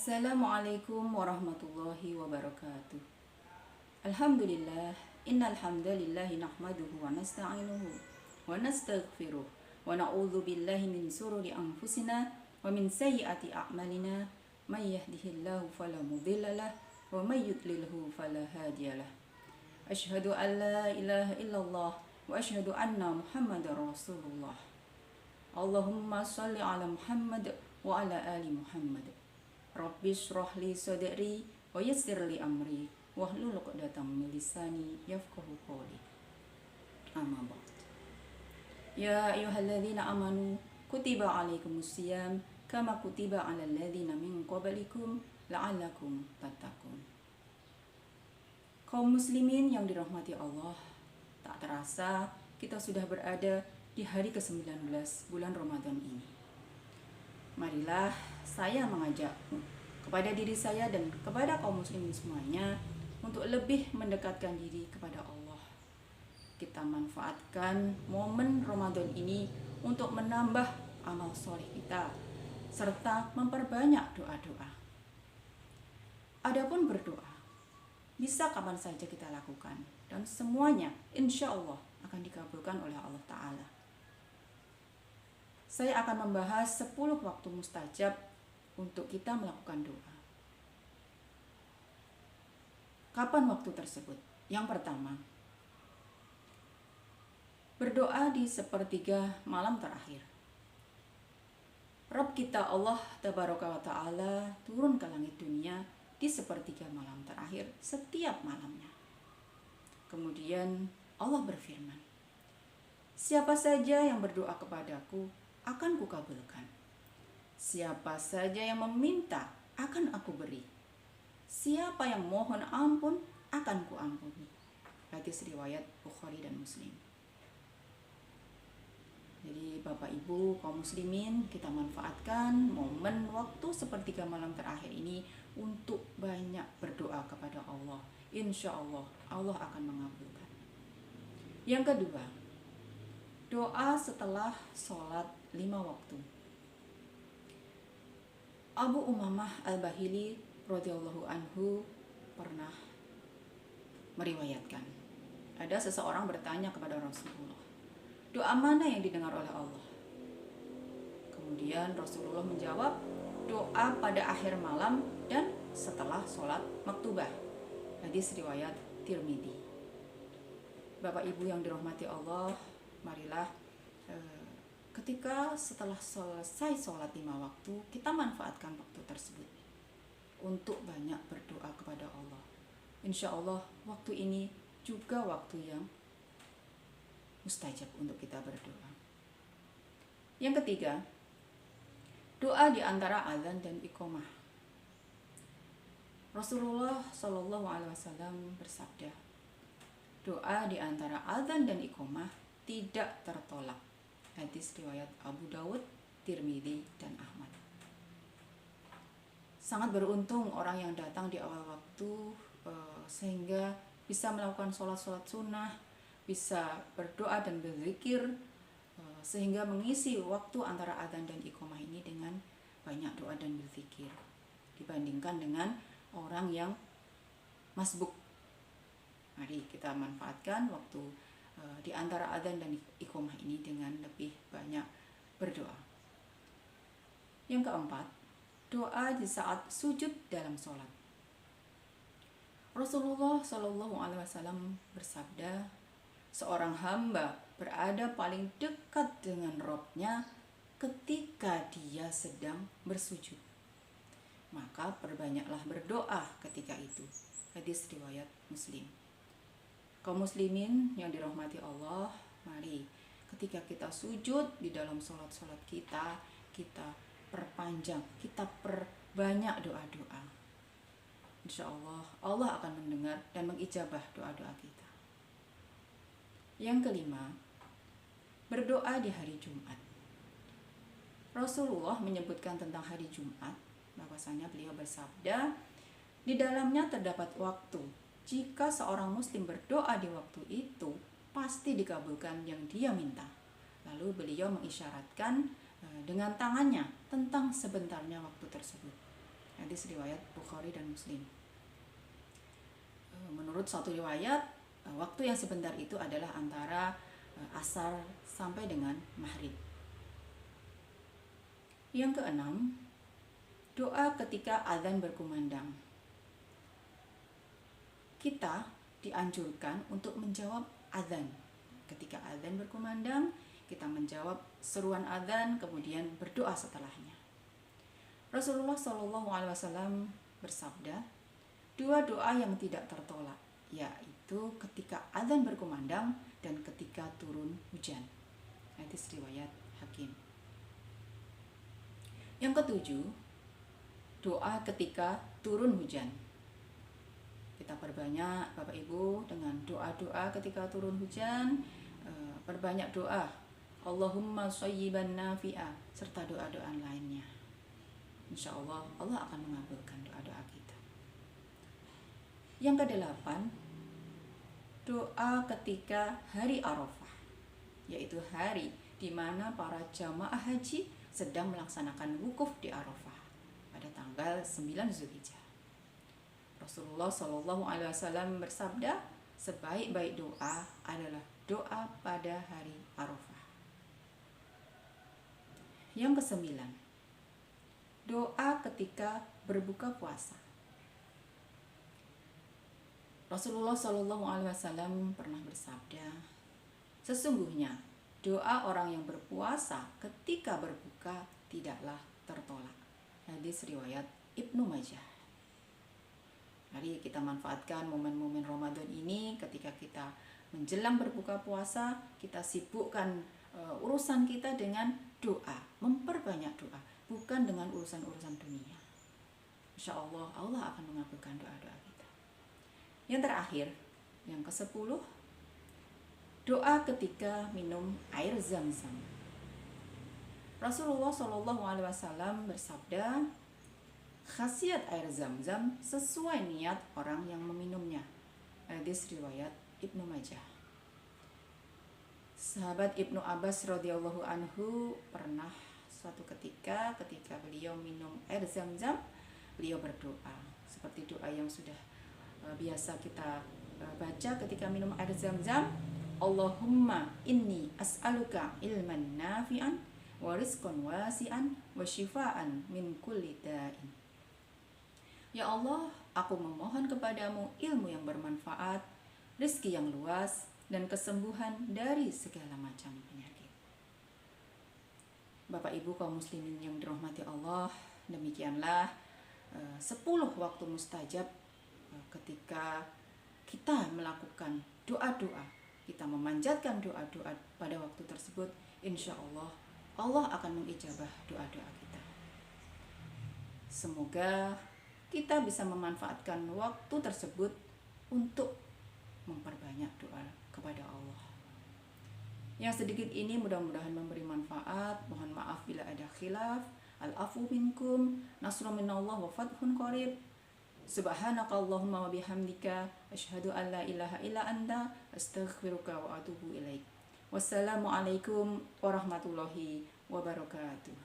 Assalamualaikum warahmatullahi wabarakatuh. Alhamdulillah, innal hamdalillahi nahmaduhu wa nasta'inuhu wa nastaghfiruh wa na'udzu billahi min sururi anfusina wa min sayyiati a'malina. May yahdihillahu fala mudhillalah wa may yudlilhu fala hadiyalah. Asyhadu an la ilaha illallah wa asyhadu anna Muhammadar Rasulullah. Allahumma shalli ala Muhammad wa ala ali Muhammad. Rabbi shrah li sadri wa yassir li amri wahlul 'uqdatam min lisani yafqahu qawli. Amma ba'd. Ya ayyuhalladzina amanu kutiba 'alaikumusiyam kama kutiba 'alal ladzina min qablikum la'allakum tattaqun. Kaum muslimin yang dirahmati Allah, tak terasa kita sudah berada di hari ke-19 bulan Ramadan ini. Marilah saya mengajakmu kepada diri saya dan kepada kaum muslimin semuanya untuk lebih mendekatkan diri kepada Allah. Kita manfaatkan momen Ramadan ini untuk menambah amal soleh kita serta memperbanyak doa-doa. Adapun berdoa, bisa kapan saja kita lakukan dan semuanya insya Allah akan dikabulkan oleh Allah Ta'ala. Saya akan membahas 10 waktu mustajab untuk kita melakukan doa. Kapan waktu tersebut? Yang pertama, berdoa di sepertiga malam terakhir. Rabb kita Allah Tabaraka wa Ta'ala turun ke langit dunia di sepertiga malam terakhir setiap malamnya. Kemudian Allah berfirman, siapa saja yang berdoa kepadaku akan kukabulkan. Siapa saja yang meminta akan aku beri. Siapa yang mohon ampun akan kuampuni. Hadis riwayat Bukhari dan Muslim. Jadi Bapak Ibu kaum muslimin, kita manfaatkan momen waktu sepertiga malam terakhir ini untuk banyak berdoa kepada Allah. Insya Allah Allah akan mengabulkan. Yang kedua, doa setelah sholat 5 waktu. Abu Umamah Al-Bahili radhiyallahu anhu pernah meriwayatkan, ada seseorang bertanya kepada Rasulullah, doa mana yang didengar oleh Allah? Kemudian Rasulullah menjawab, doa pada akhir malam dan setelah sholat maktubah. Hadis riwayat Tirmidzi. Bapak Ibu yang dirahmati Allah, marilah ketika setelah selesai sholat 5 waktu, kita manfaatkan waktu tersebut untuk banyak berdoa kepada Allah. Insya Allah waktu ini juga waktu yang mustajab untuk kita berdoa. Yang ketiga, doa di antara azan dan iqamah. Rasulullah SAW bersabda, doa di antara azan dan iqamah tidak tertolak. Hadis riwayat Abu Dawud, Tirmidzi, dan Ahmad. Sangat beruntung orang yang datang di awal waktu sehingga bisa melakukan sholat-sholat sunnah, bisa berdoa dan berzikir, sehingga mengisi waktu antara adzan dan iqamah ini dengan banyak doa dan berzikir dibandingkan dengan orang yang masbuk. Mari kita manfaatkan waktu di antara adzan dan iqamah ini dengan lebih banyak berdoa. Yang keempat, doa di saat sujud dalam sholat. Rasulullah SAW bersabda, seorang hamba berada paling dekat dengan Rabb-nya ketika dia sedang bersujud. Maka perbanyaklah berdoa ketika itu. Hadis riwayat Muslim. Kaum muslimin yang dirahmati Allah, mari ketika kita sujud di dalam sholat-sholat kita perpanjang, kita perbanyak doa-doa. Insya Allah, Allah akan mendengar dan mengijabah doa-doa kita. Yang kelima, berdoa di hari Jumat. Rasulullah menyebutkan tentang hari Jumat, bahwasanya beliau bersabda, di dalamnya terdapat waktu. Jika seorang muslim berdoa di waktu itu, pasti dikabulkan yang dia minta. Lalu beliau mengisyaratkan dengan tangannya tentang sebentarnya waktu tersebut. Hadis riwayat Bukhari dan Muslim. Menurut satu riwayat, waktu yang sebentar itu adalah antara asar sampai dengan maghrib. Yang keenam, doa ketika azan berkumandang. Kita dianjurkan untuk menjawab azan. Ketika azan berkumandang, kita menjawab seruan azan, kemudian berdoa setelahnya. Rasulullah SAW bersabda, dua doa yang tidak tertolak, yaitu ketika azan berkumandang dan ketika turun hujan. Hadis riwayat Hakim. Yang ketujuh, doa ketika turun hujan. Kita perbanyak Bapak Ibu dengan doa-doa ketika turun hujan. Perbanyak doa Allahumma shayyiban nafi'a serta doa-doa lainnya. Insya Allah, Allah akan mengabulkan doa-doa kita. Yang kedelapan, doa ketika hari Arafah, yaitu hari di mana para jamaah haji sedang melaksanakan wukuf di Arafah pada tanggal 9 Zulhijjah. Rasulullah SAW bersabda, sebaik-baik doa adalah doa pada hari Arafah. Yang kesembilan, doa ketika berbuka puasa. Rasulullah SAW pernah bersabda, sesungguhnya doa orang yang berpuasa ketika berbuka tidaklah tertolak. Hadis riwayat Ibnu Majah. Mari kita manfaatkan momen-momen Ramadan ini ketika kita menjelang berbuka puasa, kita sibukkan urusan kita dengan doa, memperbanyak doa, bukan dengan urusan-urusan dunia. Insya Allah, Allah akan mengabulkan doa-doa kita. Yang terakhir, yang ke-10, doa ketika minum air Zam-Zam. Rasulullah SAW bersabda, khasiat air Zam-Zam sesuai niat orang yang meminumnya. Hadis riwayat Ibnu Majah. Sahabat Ibnu Abbas radhiyallahu anhu pernah suatu ketika beliau minum air Zam-Zam, beliau berdoa seperti doa yang sudah biasa kita baca ketika minum air Zam-Zam. Allahumma inni as'aluka ilman nafi'an wa rizqan wasi'an wa shifaan min kulli da'in. Ya Allah, aku memohon kepadamu ilmu yang bermanfaat, rezeki yang luas, dan kesembuhan dari segala macam penyakit. Bapak Ibu kaum muslimin yang dirahmati Allah, demikianlah 10 waktu mustajab ketika kita melakukan doa-doa, kita memanjatkan doa-doa pada waktu tersebut, insya Allah Allah akan mengijabah doa-doa kita. Semoga kita bisa memanfaatkan waktu tersebut untuk memperbanyak doa kepada Allah. Yang sedikit ini mudah-mudahan memberi manfaat. Mohon maaf bila ada khilaf. Al-afu minkum, nasrun minallah wa fathun qarib. Subhanakallahumma wa bihamdika, asyhadu an la ilaha illa anta, astaghfiruka wa atubu ilaik. Wassalamualaikum warahmatullahi wabarakatuh.